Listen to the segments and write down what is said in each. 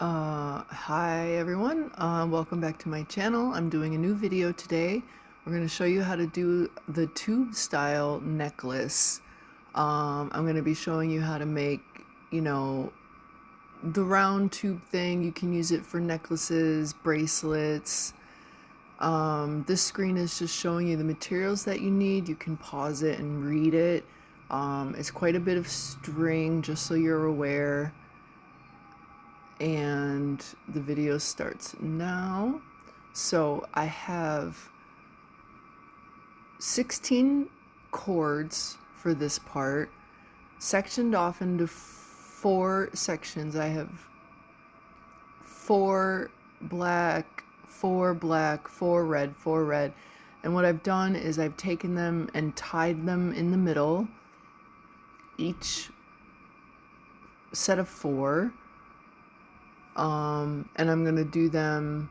Hi everyone, welcome back to my channel. I'm doing a new video today. We're going to show you how to do the tube style necklace. I'm going to be showing you how to make, the round tube thing. You can use it for necklaces, bracelets. This screen is just showing you the materials that you need. You can pause it and read it. It's quite a bit of string, just so you're aware. And the video starts now. So I have 16 cords for this part, sectioned off into 4 sections. I have 4 black, 4 black, 4 red, 4 red. And what I've done is I've taken them and tied them in the middle, each set of 4. And I'm gonna do them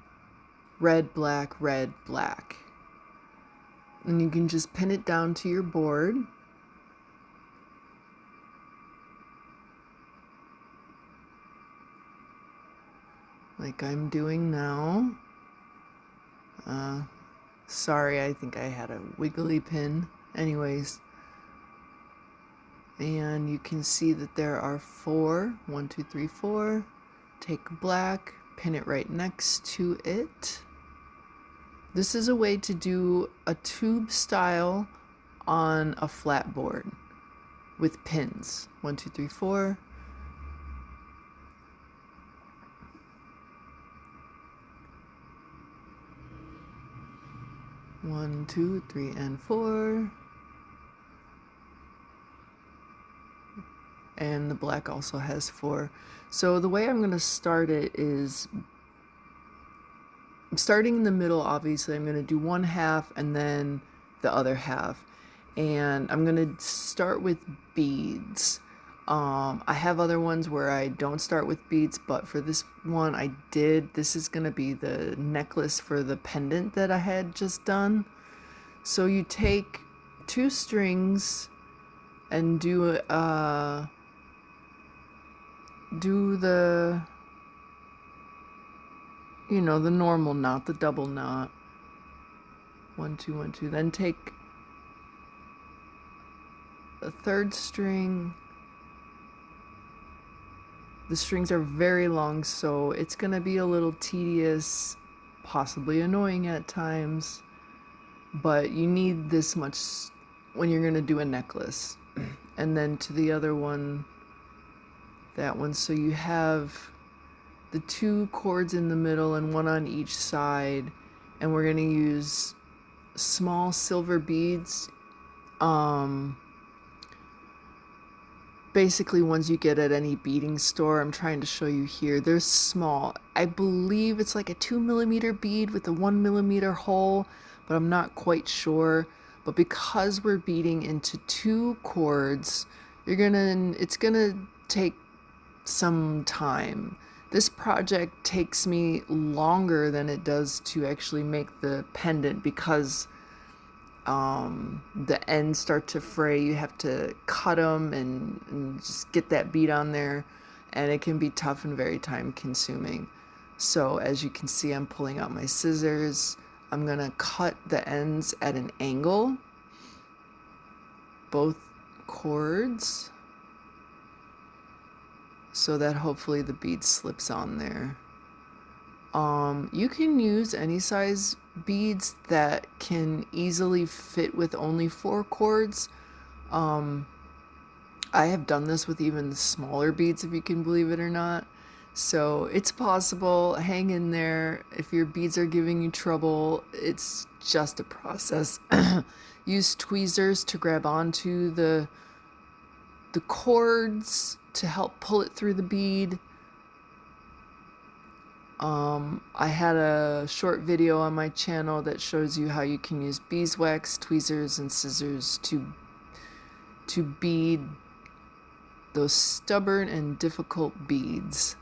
red, black, black. And you can just pin it down to your board. Like I'm doing now. Sorry, I think I had a wiggly pin. Anyways. And you can see that there are 4. 1, 2, 3, 4. Take black, pin it right next to it. This is a way to do a tube style on a flat board with pins. 1, 2, 3, 4. One, 2, 3, and 4. And the black also has 4. So the way I'm going to start it is, I'm starting in the middle. Obviously I'm going to do one half and then the other half, and I'm going to start with beads. I have other ones where I don't start with beads, but for this one I did. This is going to be the necklace for the pendant that I had just done. So you take 2 strings and do the, the normal knot, the double knot. 1, 2, 1, 2. Then take a 3rd string. The strings are very long, so it's gonna be a little tedious, possibly annoying at times, but you need this much when you're gonna do a necklace. And then to the other one, that one. So you have the 2 cords in the middle and 1 on each side, and we're going to use small silver beads, basically ones you get at any beading store. I'm trying to show you here. They're small. I believe it's like a 2mm bead with a 1mm hole, but I'm not quite sure. But because we're beading into 2 cords, it's gonna take some time. This project takes me longer than it does to actually make the pendant, because the ends start to fray. You have to cut them and just get that bead on there, and it can be tough and very time consuming. So as you can see, I'm pulling out my scissors. I'm gonna cut the ends at an angle, both cords, so that hopefully the bead slips on there. You can use any size beads that can easily fit with only 4 cords. I have done this with even smaller beads, if you can believe it or not. So it's possible. Hang in there. If your beads are giving you trouble, it's just a process. Use tweezers to grab onto the cords to help pull it through the bead. I had a short video on my channel that shows you how you can use beeswax, tweezers, and scissors to bead those stubborn and difficult beads.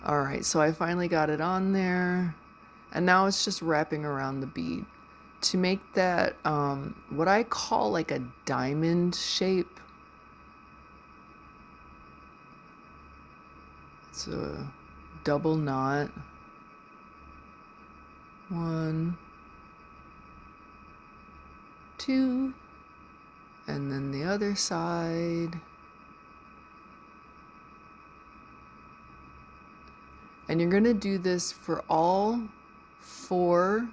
Alright, so I finally got it on there, and now it's just wrapping around the bead. To make that, what I call like a diamond shape. It's a double knot. 1, 2, and then the other side. And you're going to do this for all 4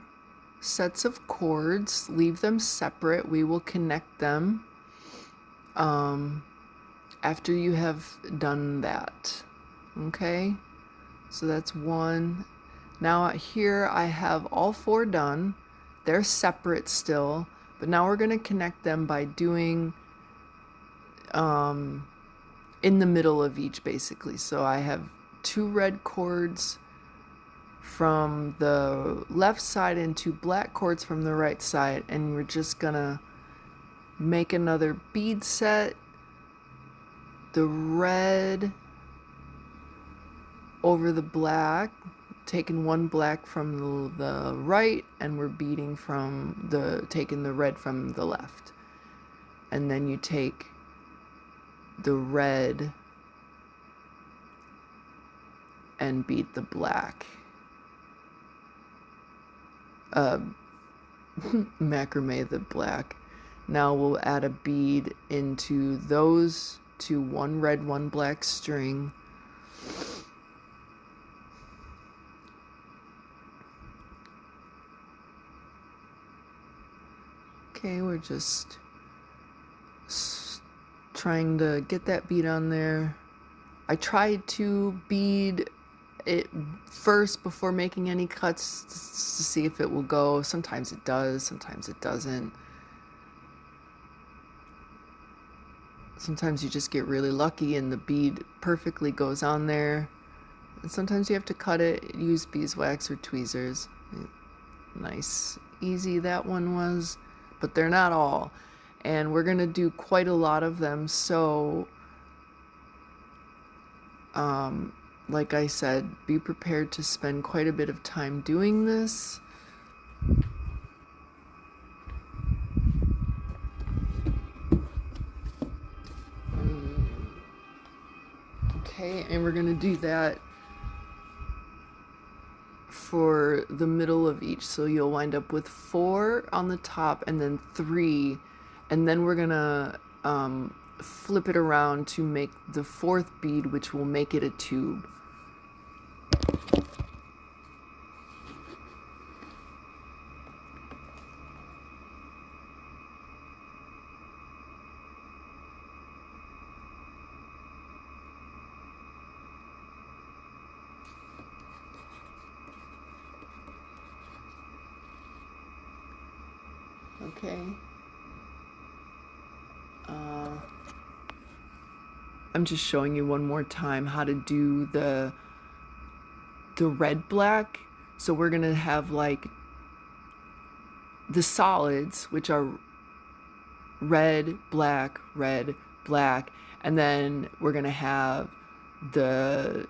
sets of cords. Leave them separate. We will connect them after you have done that. Okay, so that's 1. Now here I have all 4 done. They're separate still, but now we're going to connect them by doing in the middle of each, basically. So I have 2 red cords from the left side and 2 black cords from the right side, and we're just gonna make another bead set. The red over the black, taking 1 black from the right, and we're beading from taking the red from the left. And then you take the red and bead the black. Macrame the black. Now we'll add a bead into those 2, 1 red, 1 black string. Okay, we're just trying to get that bead on there. I tried to bead it first before making any cuts to see if it will go. Sometimes it does, sometimes it doesn't. Sometimes you just get really lucky and the bead perfectly goes on there. And sometimes you have to cut it, use beeswax or tweezers. Nice, easy that one was, but they're not all. And we're gonna do quite a lot of them, so like I said, be prepared to spend quite a bit of time doing this. Okay, and we're gonna do that for the middle of each, so you'll wind up with 4 on the top and then 3, and then we're gonna flip it around to make the 4th bead, which will make it a tube. Okay. I'm just showing you one more time how to do the red black. So we're gonna have like the solids, which are red, black, and then we're gonna have the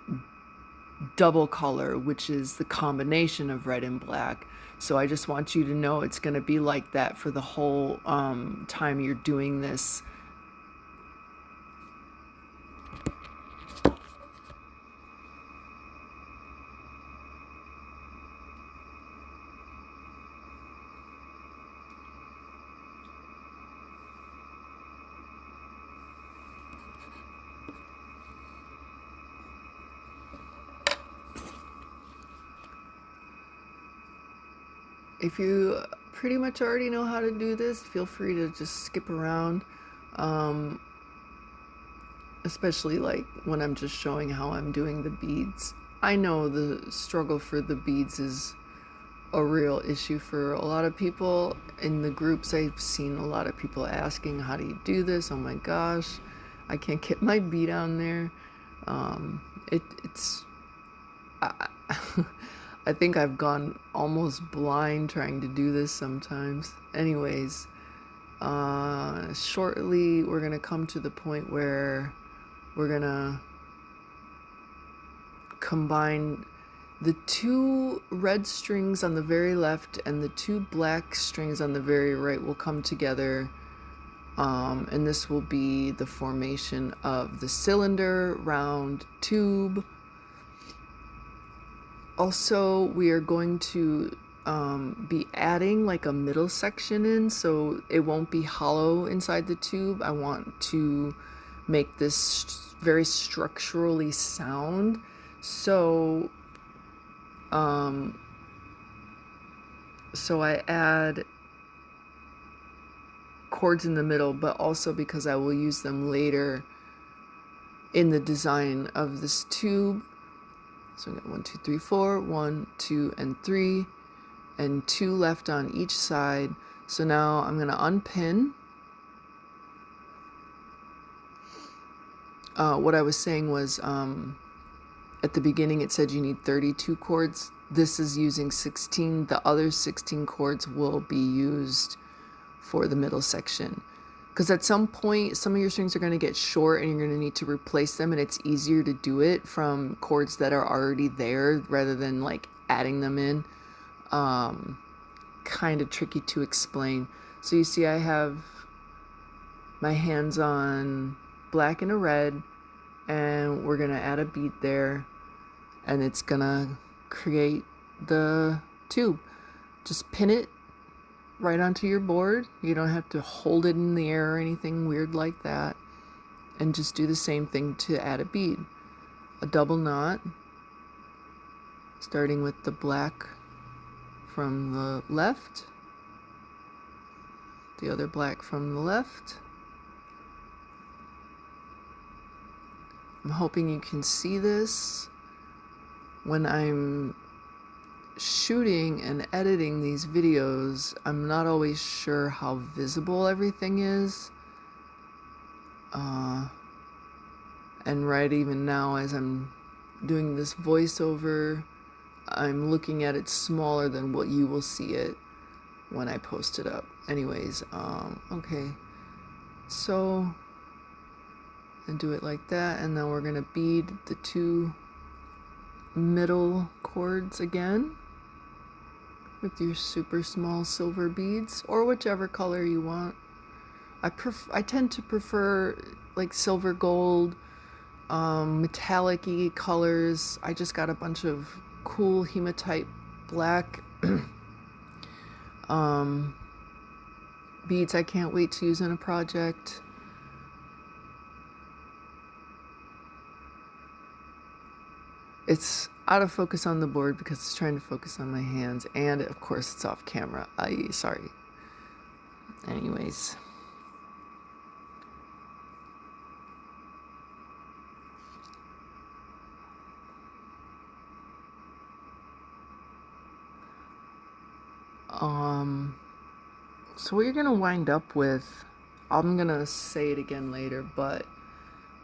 double color, which is the combination of red and black. So I just want you to know it's gonna be like that for the whole time you're doing this. If you pretty much already know how to do this, feel free to just skip around, especially like when I'm just showing how I'm doing the beads. I know the struggle for the beads is a real issue for a lot of people. In the groups, I've seen a lot of people asking, how do you do this? Oh my gosh, I can't get my bead on there. I think I've gone almost blind trying to do this sometimes. Anyways, shortly we're gonna come to the point where we're gonna combine the 2 red strings on the very left and the 2 black strings on the very right will come together, and this will be the formation of the cylinder, round, tube. Also, we are going to be adding like a middle section in, so it won't be hollow inside the tube. I want to make this very structurally sound. So, so I add chords in the middle, but also because I will use them later in the design of this tube. So I got 1, 2, 3, 4, 1, 2, and 3, and 2 left on each side. So now I'm going to unpin. What I was saying was at the beginning it said you need 32 chords. This is using 16. The other 16 chords will be used for the middle section. Because at some point, some of your strings are going to get short and you're going to need to replace them, and it's easier to do it from chords that are already there rather than like adding them in. Kind of tricky to explain. So you see I have my hands on black and a red, and we're going to add a bead there, and it's going to create the tube. Just pin it right onto your board. You don't have to hold it in the air or anything weird like that. And just do the same thing to add a bead. A double knot, starting with the black from the left, the other black from the left. I'm hoping you can see this. When I'm shooting and editing these videos, I'm not always sure how visible everything is. And right even now, as I'm doing this voiceover, I'm looking at it smaller than what you will see it when I post it up. Anyways, okay. So, and do it like that, and then we're gonna bead the 2 middle chords again with your super small silver beads, or whichever color you want. I tend to prefer like silver gold, metallic-y colors. I just got a bunch of cool hematite black beads I can't wait to use in a project. It's out of focus on the board because it's trying to focus on my hands, and of course it's off camera. Sorry. Anyways. So what you're gonna wind up with, I'm gonna say it again later, but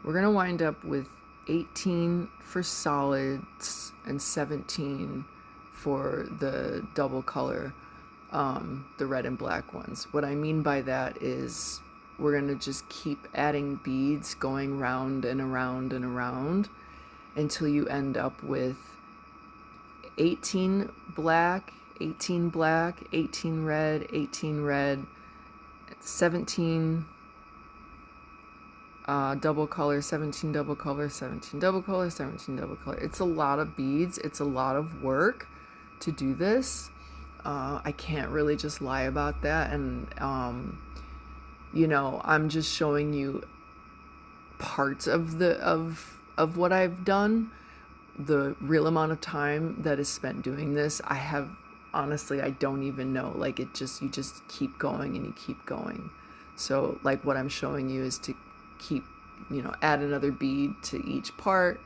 we're gonna wind up with 18 for solids and 17 for the double color, the red and black ones. What I mean by that is we're gonna just keep adding beads going round and around and around until you end up with 18 black, 18 black, 18 red, 18 red, 17 double color, 17 double color, 17 double color, 17 double color. It's a lot of beads. It's a lot of work to do this. I can't really just lie about that. And, you know, I'm just showing you parts of of what I've done. The real amount of time that is spent doing this, honestly, I don't even know. Like, you just keep going and you keep going. So like what I'm showing you is to keep, you know, add another bead to each part.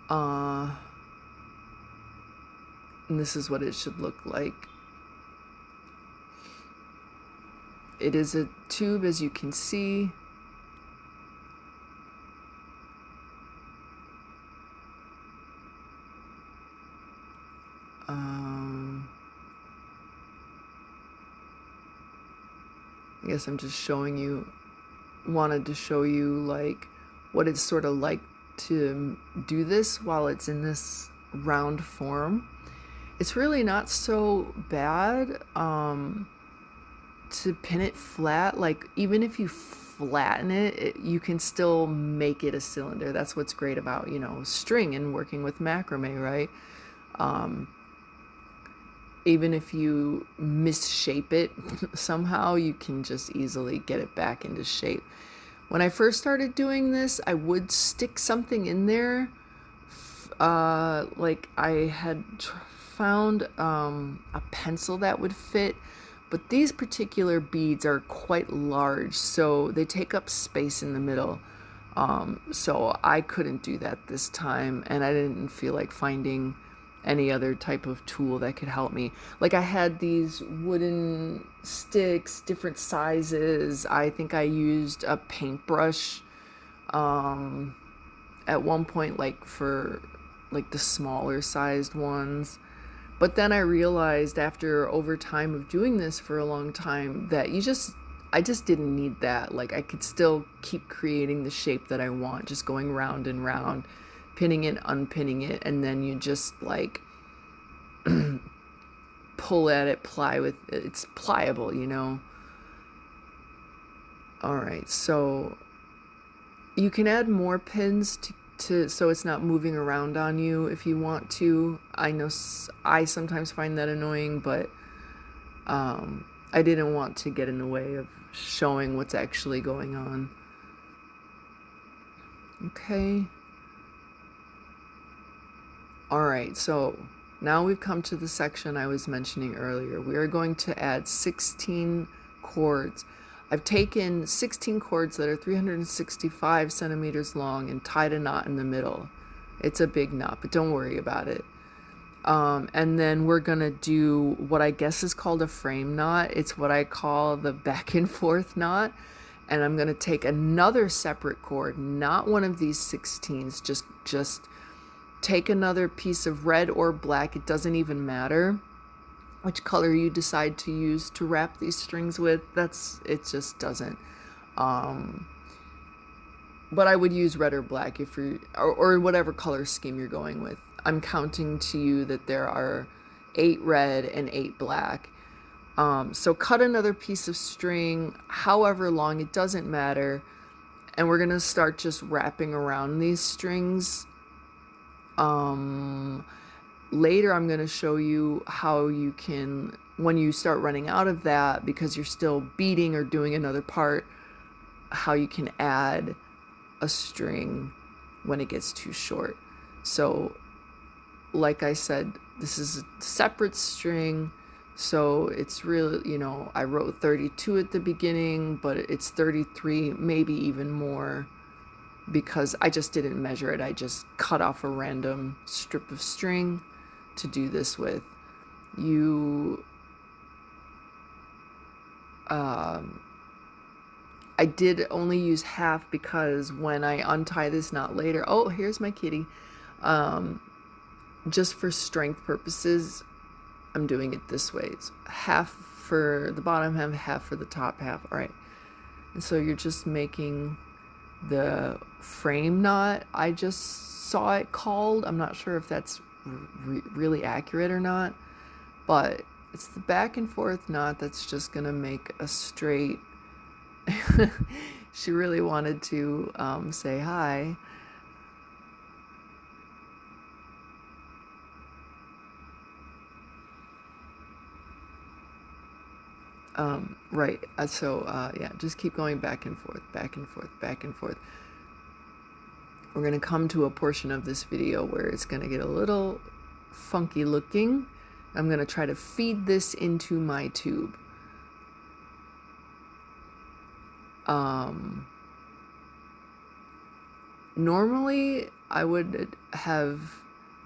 And this is what it should look like. It is a tube, as you can see. I guess I'm just wanted to show you like what it's sort of like to do this while it's in this round form. It's really not so bad to pin it flat, like even if you flatten it, you can still make it a cylinder. That's what's great about, you know, string and working with macrame, right? Even if you misshape it somehow, you can just easily get it back into shape. When I first started doing this, I would stick something in there. Like I had found a pencil that would fit, but these particular beads are quite large, so they take up space in the middle. So I couldn't do that this time, and I didn't feel like finding any other type of tool that could help me. Like I had these wooden sticks, different sizes. I think I used a paintbrush at one point, like for like the smaller sized ones. But then I realized after over time of doing this for a long time that I just didn't need that. Like I could still keep creating the shape that I want, just going round and round, pinning it, unpinning it, and then you just like pull at it, ply with it. It's pliable, you know. All right, so you can add more pins to so it's not moving around on you if you want to. I know I sometimes find that annoying, but I didn't want to get in the way of showing what's actually going on. Okay. All right, so now we've come to the section I was mentioning earlier. We are going to add 16 cords. I've taken 16 cords that are 365 centimeters long and tied a knot in the middle. It's a big knot, but don't worry about it. And then we're gonna do what I guess is called a frame knot. It's what I call the back and forth knot. And I'm gonna take another separate cord, not one of these 16s, just take another piece of red or black. It doesn't even matter which color you decide to use to wrap these strings with. It just doesn't. But I would use red or black if you're, or whatever color scheme you're going with. I'm counting to you that there are 8 red and 8 black. So cut another piece of string, however long, it doesn't matter. And we're gonna start just wrapping around these strings. Later I'm going to show you how you can, when you start running out of that because you're still beading or doing another part, how you can add a string when it gets too short. So like I said, this is a separate string, so it's really, you know, I wrote 32 at the beginning, but it's 33, maybe even more, because I just didn't measure it. I just cut off a random strip of string to do this with. I did only use half because when I untie this knot later, oh, here's my kitty. Just for strength purposes, I'm doing it this way. It's half for the bottom half, half for the top half. All right. And so you're just making the frame knot, I just saw it called. I'm not sure if that's really accurate or not, but it's the back and forth knot that's just gonna make a straight. She really wanted to say hi. Right, yeah, just keep going back and forth, back and forth, back and forth. We're going to come to a portion of this video where it's going to get a little funky looking. I'm going to try to feed this into my tube. Normally, I would have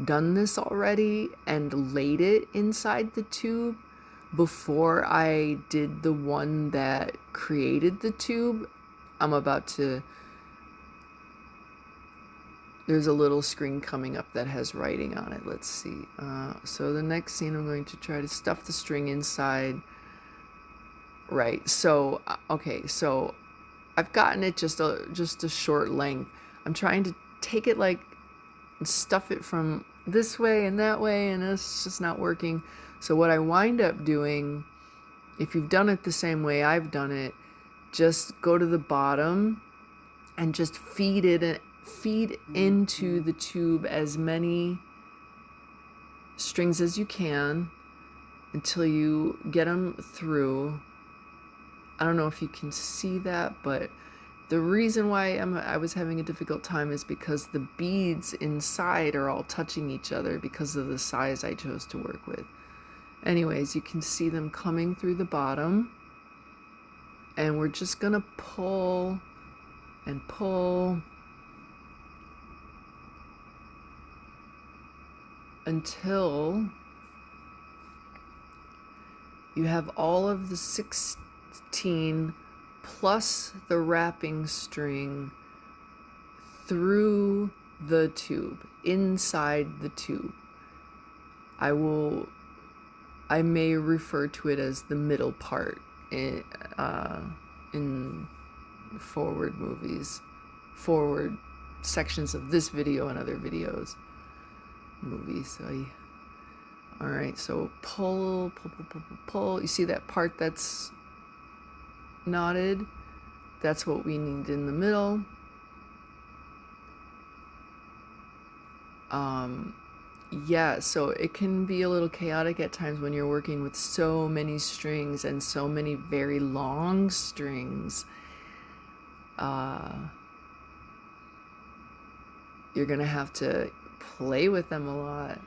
done this already and laid it inside the tube before I did the one that created the tube. I'm about to, there's a little screen coming up that has writing on it. Let's see. So the next scene, I'm going to try to stuff the string inside. Right, so, okay, so I've gotten it just a short length. I'm trying to take it like, and stuff it from this way and that way, and it's just not working. So what I wind up doing if you've done it the same way I've done it, just go to the bottom and just feed into the tube as many strings as you can until you get them through. I don't know if you can see that, but the reason why I was having a difficult time is because the beads inside are all touching each other because of the size I chose to work with. Anyways, you can see them coming through the bottom, and we're just gonna pull and pull until you have all of the 16 plus the wrapping string through the tube, inside the tube. I may refer to it as the middle part in forward sections of this video and other videos, movies. All right, so pull. You see that part that's knotted? That's what we need in the middle. Yeah, so it can be a little chaotic at times when you're working with so many strings and so many very long strings. You're gonna have to play with them a lot.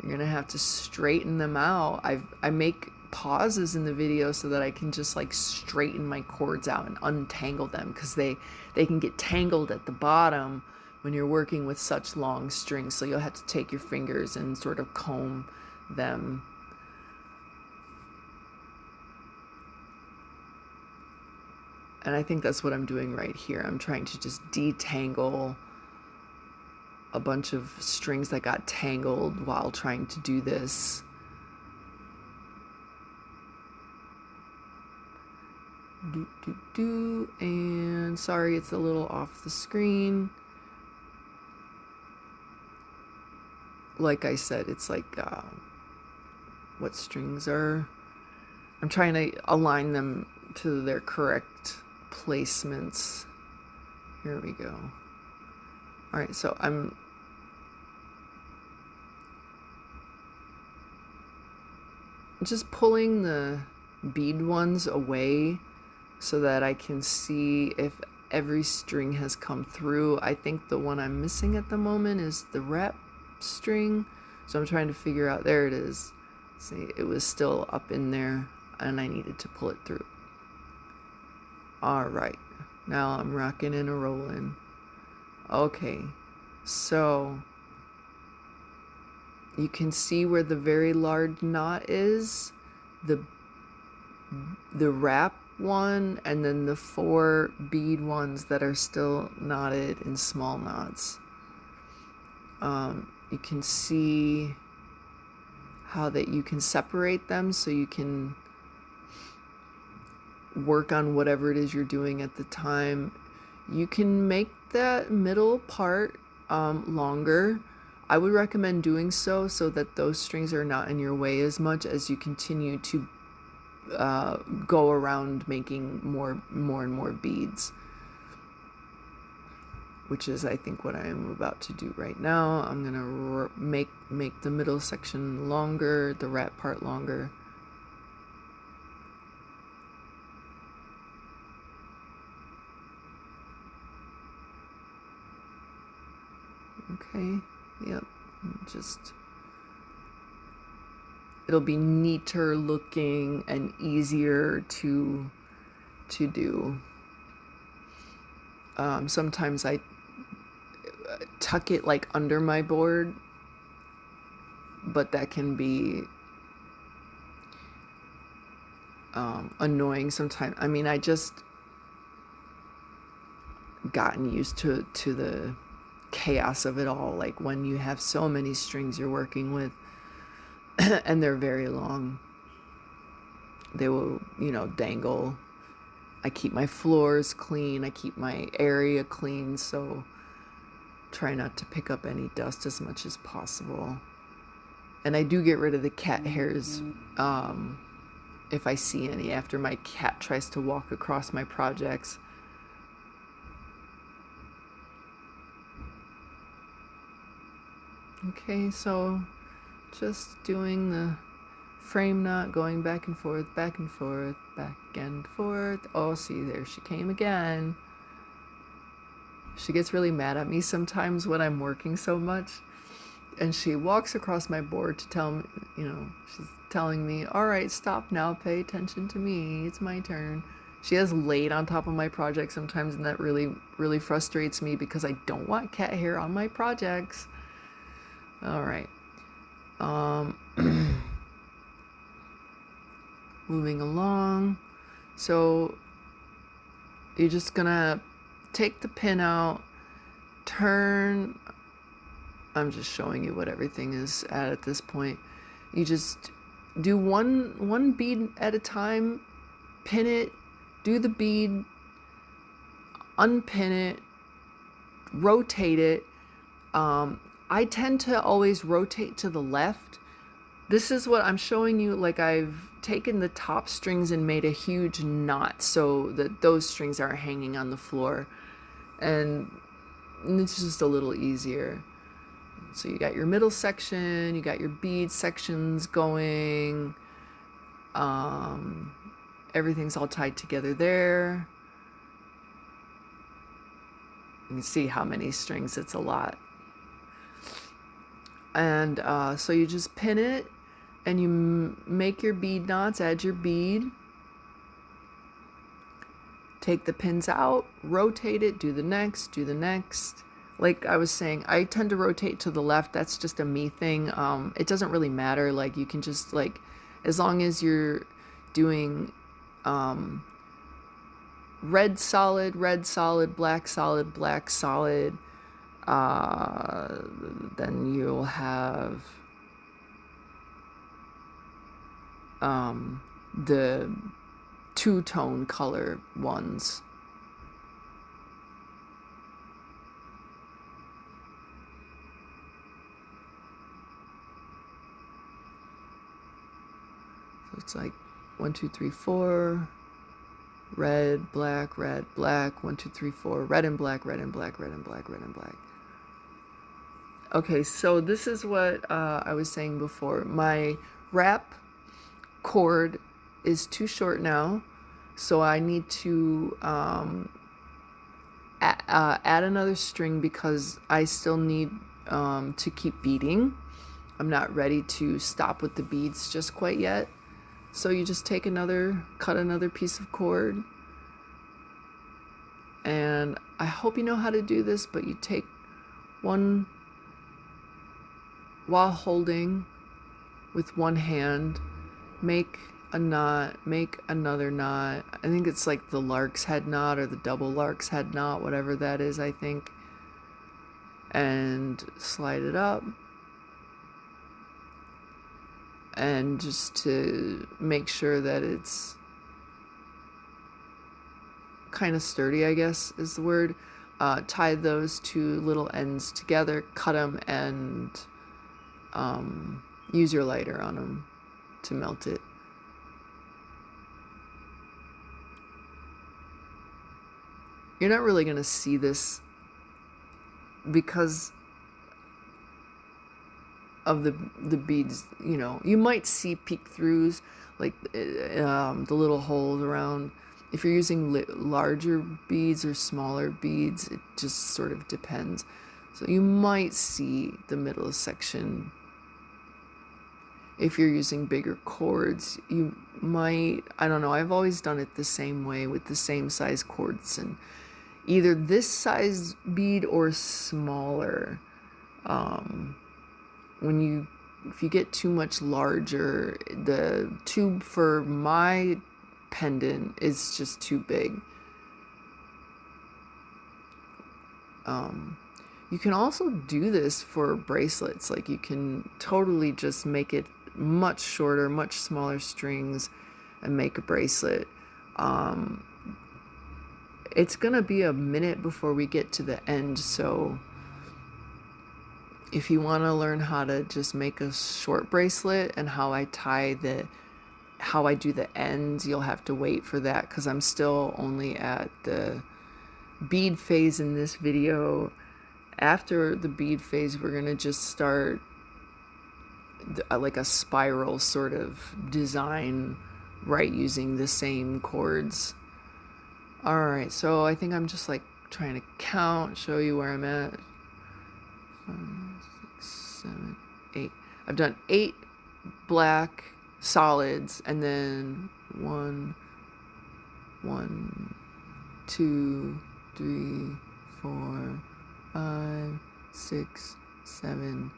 You're gonna have to straighten them out. I make pauses in the video so that I can just like straighten my cords out and untangle them, because they can get tangled at the bottom when you're working with such long strings. So you'll have to take your fingers and sort of comb them. And I think that's what I'm doing right here. I'm trying to just detangle a bunch of strings that got tangled while trying to do this. And sorry, it's a little off the screen. Like I said, it's like what strings are, I'm trying to align them to their correct placements. Here we go. All right, so I'm just pulling the bead ones away so that I can see if every string has come through. I think the one I'm missing at the moment is the wrap string, so I'm trying to figure out, there it is. See, it was still up in there and I needed to pull it through. All right, now I'm rocking and a rolling. Okay, so you can see where the very large knot is, the wrap one, and then the 4 bead ones that are still knotted in small knots. You can see how that you can separate them so you can work on whatever it is you're doing at the time. You can make that middle part longer. I would recommend doing so that those strings are not in your way as much as you continue to go around making more and more beads, which is, I think, what I am about to do right now. I'm gonna make the middle section longer, the wrap part longer. Okay, yep, just, it'll be neater looking and easier to do. Sometimes I tuck it like under my board, but that can be annoying sometimes. I mean, I just gotten used to the chaos of it all, like when you have so many strings you're working with and they're very long, they will, dangle. I keep my floors clean, I keep my area clean, so try not to pick up any dust as much as possible. And I do get rid of the cat hairs in if I see any after my cat tries to walk across my projects. Okay, so just doing the frame knot, going back and forth, back and forth, back and forth. Oh, see, there she came again. She gets really mad at me sometimes when I'm working so much. And she walks across my board to tell me, she's telling me, all right, stop now, pay attention to me, it's my turn. She has laid on top of my project sometimes, and that really, really frustrates me because I don't want cat hair on my projects. All right. Moving along. So you're just gonna take the pin out, turn. I'm just showing you what everything is at this point. You just do one bead at a time, pin it, do the bead, unpin it, rotate it. I tend to always rotate to the left. This is what I'm showing you, like I've taken the top strings and made a huge knot so that those strings aren't hanging on the floor. And it's just a little easier. So you got your middle section, you got your bead sections going. Everything's all tied together there. You can see how many strings, it's a lot. And so you just pin it and you make your bead knots, add your bead. Take the pins out, rotate it, do the next, do the next. Like I was saying, I tend to rotate to the left. That's just a me thing. It doesn't really matter. Like you can just like, as long as you're doing red solid, black solid, black solid, then you'll have the two-tone color ones. So it's like 1, 2, 3, 4, red, black, 1, 2, 3, 4, red and black, red and black, red and black, red and black. Okay, so this is what I was saying before. My wrap cord is too short now, so I need to add another string because I still need to keep beading. I'm not ready to stop with the beads just quite yet. So you just cut another piece of cord. And I hope you know how to do this, but you take one while holding with one hand, make a knot, make another knot. I think it's like the lark's head knot or the double lark's head knot, whatever that is, I think. And slide it up. And just to make sure that it's kind of sturdy, I guess is the word, tie those two little ends together, cut them, and use your lighter on them to melt it. You're not really going to see this because of the beads. You might see peek throughs, like the little holes around. If you're using larger beads or smaller beads, it just sort of depends. So you might see the middle section. If you're using bigger cords, you might, I don't know, I've always done it the same way with the same size cords, and either this size bead or smaller. If you get too much larger, the tube for my pendant is just too big. You can also do this for bracelets. Like you can totally just make it much shorter, much smaller strings and make a bracelet. It's gonna be a minute before we get to the end, so if you want to learn how to just make a short bracelet and how I tie how I do the ends, you'll have to wait for that because I'm still only at the bead phase in this video. After the bead phase, we're going to just start like a spiral sort of design, right, using the same chords. All right, so I think I'm just like trying to count, show you where I'm at. 5, 6, 7, 8. I've done 8 black solids, and then 1, 2, 3, 4, 5, 6, 7,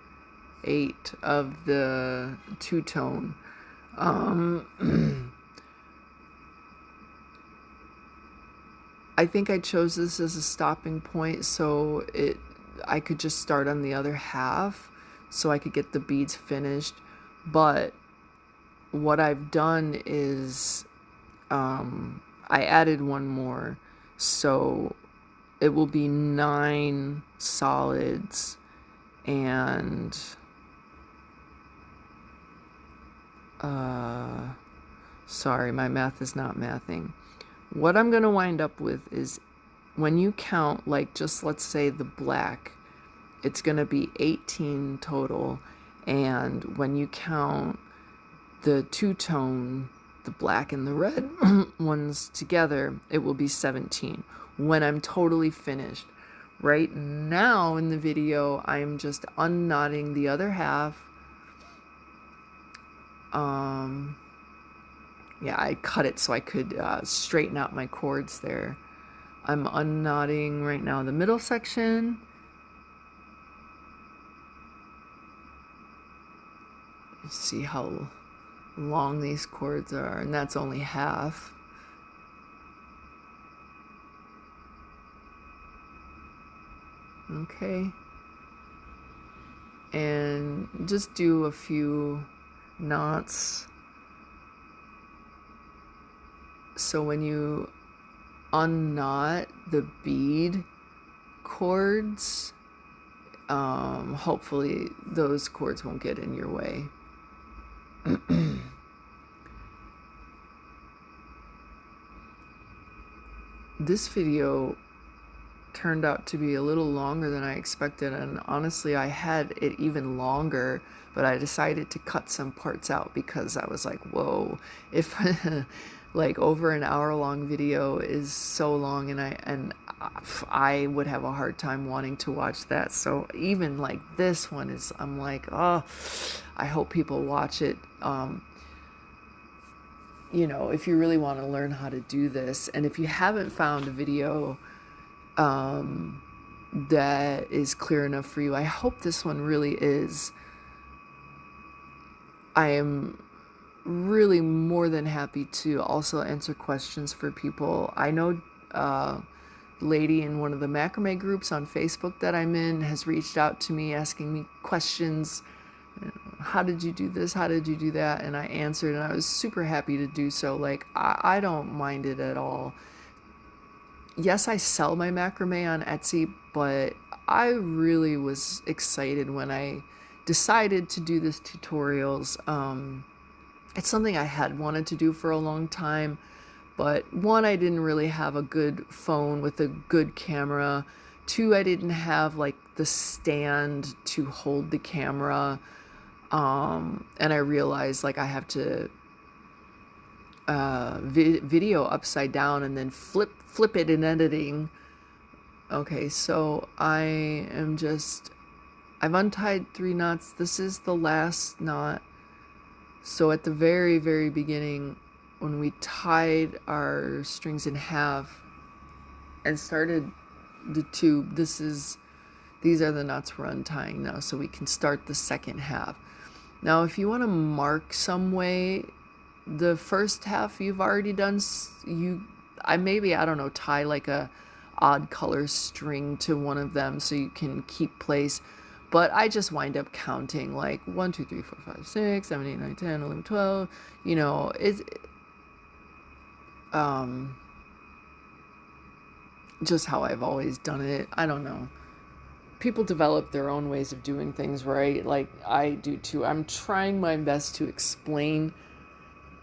8 of the two-tone. I think I chose this as a stopping point so I could just start on the other half so I could get the beads finished. But what I've done is I added one more, so it will be 9 solids and sorry, my math is not mathing. What I'm going to wind up with is, when you count, like, just let's say the black, it's going to be 18 total. And when you count the two-tone, the black and the red ones together, it will be 17 when I'm totally finished. Right now in the video, I'm just unknotting the other half. Yeah, I cut it so I could straighten out my cords there. I'm unknotting right now the middle section. Let's see how long these cords are, and that's only half. Okay. And just do a few knots. So when you unknot the bead cords, hopefully those cords won't get in your way. This video turned out to be a little longer than I expected, and honestly I had it even longer, but I decided to cut some parts out because I was like, whoa, if like over an hour-long video is so long, and I would have a hard time wanting to watch that. So even like this one is, I'm like, oh, I hope people watch it. You know, if you really want to learn how to do this, and if you haven't found a video that is clear enough for you, I hope this one really is. I am really more than happy to also answer questions for people. I know lady in one of the macrame groups on Facebook that I'm in has reached out to me asking me questions. How did you do this? How did you do that? And I answered, and I was super happy to do so. Like, I don't mind it at all. Yes, I sell my macrame on Etsy, but I really was excited when I decided to do this tutorials. It's something I had wanted to do for a long time, but 1, I didn't really have a good phone with a good camera. 2, I didn't have like the stand to hold the camera. And I realized like I have to video upside down and then flip it in editing. Okay, so I've untied 3 knots. This is the last knot. So at the very, very beginning, when we tied our strings in half and started the tube, these are the knots we're untying now, so we can start the second half. Now, if you want to mark some way, the first half you've already done, I don't know, tie like a odd color string to one of them so you can keep place. But I just wind up counting like 1, 2, 3, 4, 5, 6, 7, 8, 9, 10, 11, 12. You know, it's just how I've always done it. I don't know. People develop their own ways of doing things, right? Like I do too. I'm trying my best to explain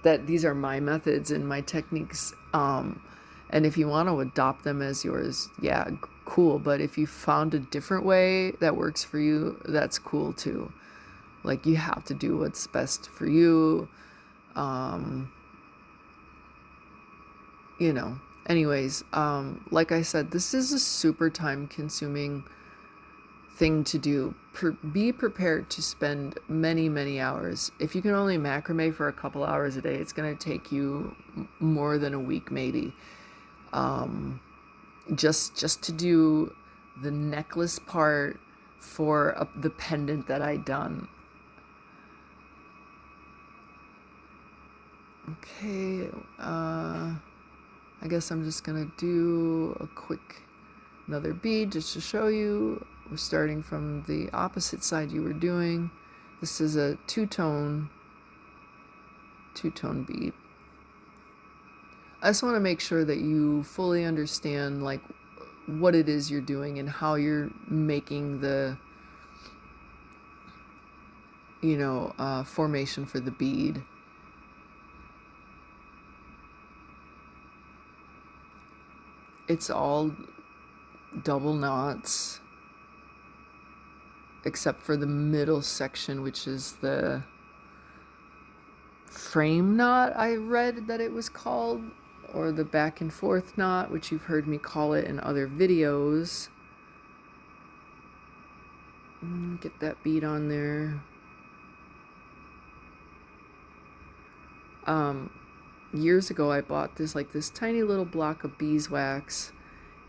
that these are my methods and my techniques. And if you want to adopt them as yours, yeah, cool. But if you found a different way that works for you, that's cool too. Like, you have to do what's best for you. You know, anyways, like I said, this is a super time consuming thing to do. Be prepared to spend many, many hours. If you can only macrame for a couple hours a day, it's going to take you more than a week, maybe. Just to do the necklace part for the pendant that I done. Okay, I guess I'm just gonna do a quick another bead just to show you. We're starting from the opposite side you were doing. This is a two-tone bead. I just want to make sure that you fully understand like what it is you're doing and how you're making the formation for the bead. It's all double knots except for the middle section, which is the frame knot, I read that it was called, or the back and forth knot, which you've heard me call it in other videos. Get that bead on there. Years ago I bought this tiny little block of beeswax,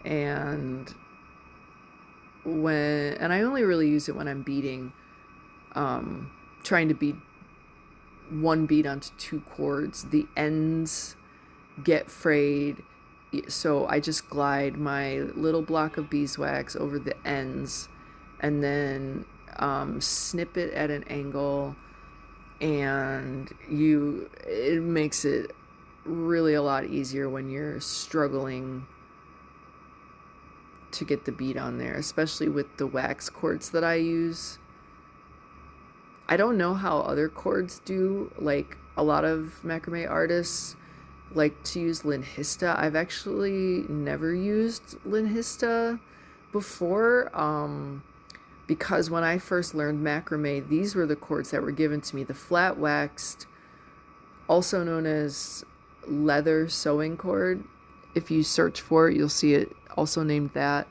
and I only really use it when I'm beading, trying to bead one bead onto two cords. The ends get frayed, so I just glide my little block of beeswax over the ends and then snip it at an angle, and it makes it really a lot easier when you're struggling to get the bead on there, especially with the wax cords that I use. I don't know how other cords do. Like, a lot of macrame artists like to use linhista. I've actually never used linhista before, because when I first learned macrame, these were the cords that were given to me. The flat waxed, also known as leather sewing cord. If you search for it, you'll see it also named that.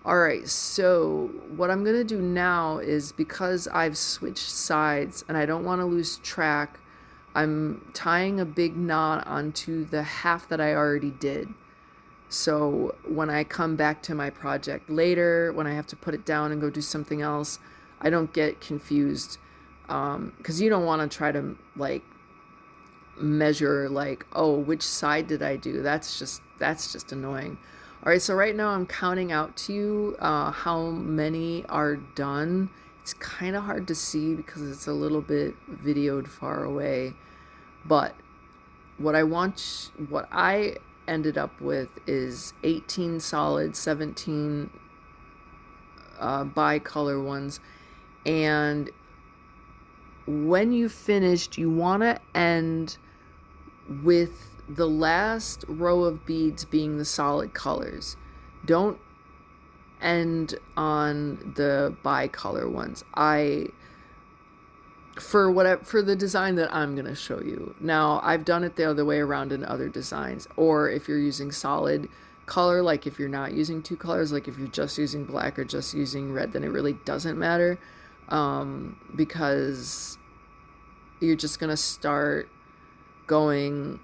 Alright, so what I'm going to do now is, because I've switched sides and I don't want to lose track, I'm tying a big knot onto the half that I already did. So when I come back to my project later, when I have to put it down and go do something else, I don't get confused. Because you don't want to try to like measure like, oh, which side did I do? That's just annoying. All right, so right now I'm counting out to you how many are done. It's kind of hard to see because it's a little bit videoed far away, but what I ended up with is 18 solid, 17 bicolor ones. And when you finished, you want to end with the last row of beads being the solid colors. Don't end on the bicolor ones. For the design that I'm going to show you. Now, I've done it the other way around in other designs. Or if you're using solid color, like if you're not using two colors, like if you're just using black or just using red, then it really doesn't matter, because you're just going to start going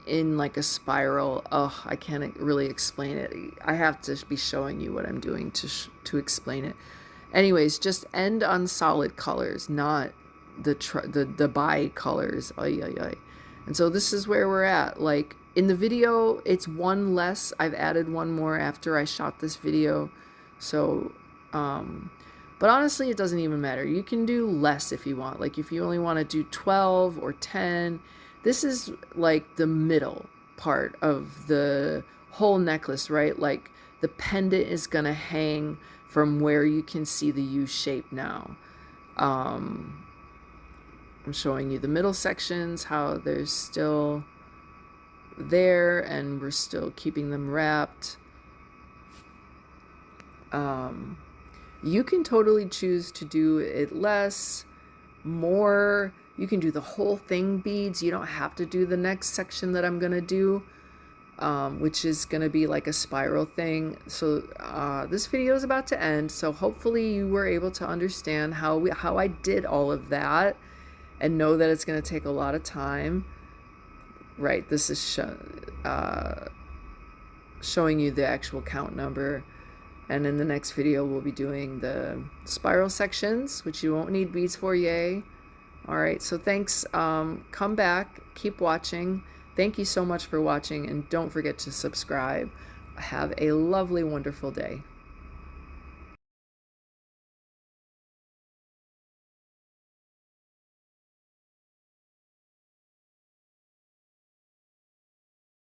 in like a spiral. Oh, I can't really explain it. I have to be showing you what I'm doing to explain it. Anyways, just end on solid colors, not the bi colors. And so this is where we're at. Like in the video, it's one less. I've added one more after I shot this video. So, but honestly, it doesn't even matter. You can do less if you want. Like if you only want to do 12 or 10, this is like the middle part of the whole necklace, right? Like the pendant is going to hang from where you can see the U shape now. I'm showing you the middle sections, how they're still there and we're still keeping them wrapped. You can totally choose to do it less, more. You can do the whole thing beads. You don't have to do the next section that I'm gonna do, which is gonna be like a spiral thing. So this video is about to end, so hopefully you were able to understand how I did all of that and know that it's gonna take a lot of time. Right, this is showing you the actual count number. And in the next video, we'll be doing the spiral sections, which you won't need beads for, yay. All right, so thanks. Come back, keep watching. Thank you so much for watching, and don't forget to subscribe. Have a lovely, wonderful day.